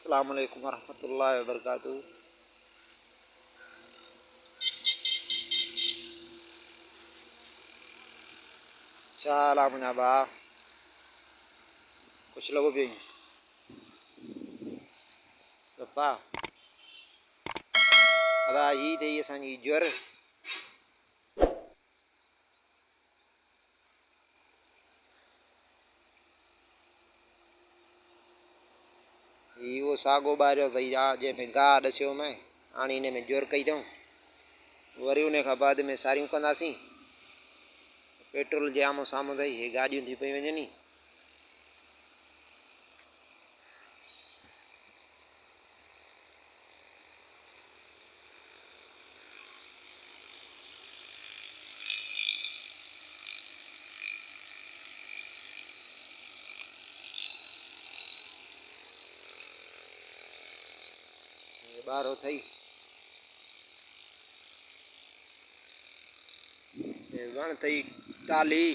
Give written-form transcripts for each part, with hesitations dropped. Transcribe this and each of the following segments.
अस्सलाम वालेकुम वरहमतुल्लाहि वबरकातुहू। Salam menaba कुछ लोगों भी सफा अब ई दे असांजी ज्वर वो सागो बारियो अथई जंहिंमें गाह ॾसियो मैं हाणे इन में ज्वर कई अथऊं वरी उन खां बाद में सारियूं कंदासीं। पेट्रोल जे आम्हूं साम्हूं अथई हे गाॾियूं थी पई वञनि ॿारहो अथई वण अथई टाली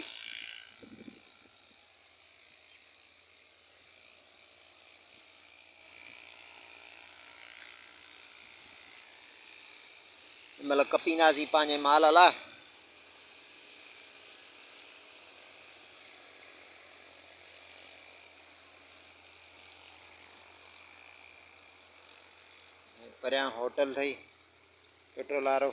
मतलब कपींदासीं पंहिंजे माल लाइ। परियां होटल अथई पेट्रोल वारो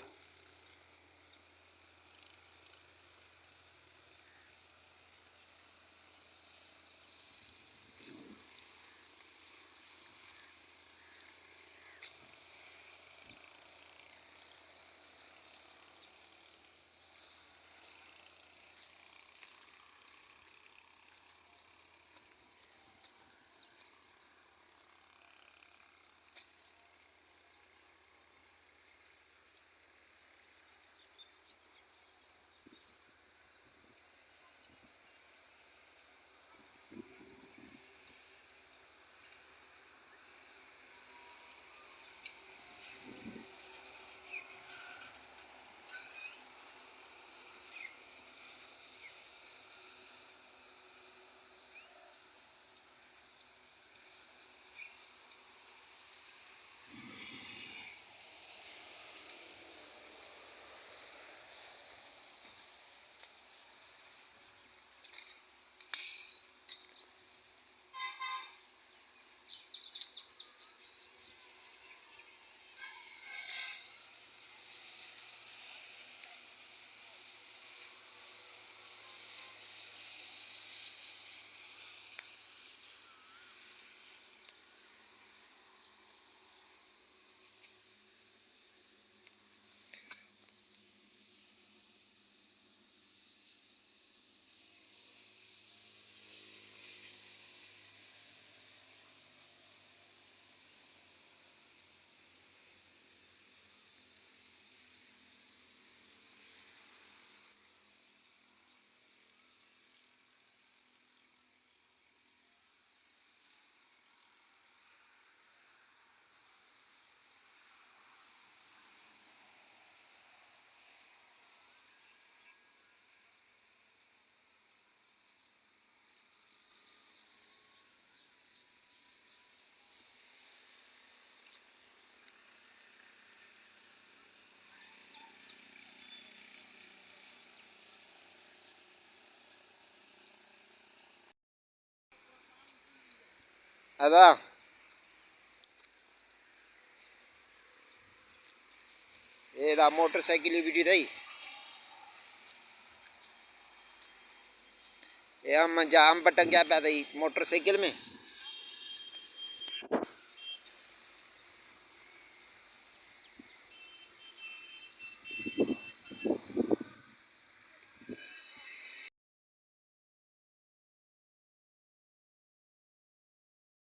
अदा ये मोटरसाइकिल बीठी थई ये हम टंगिया पिया अथई मोटरसाइकिल में।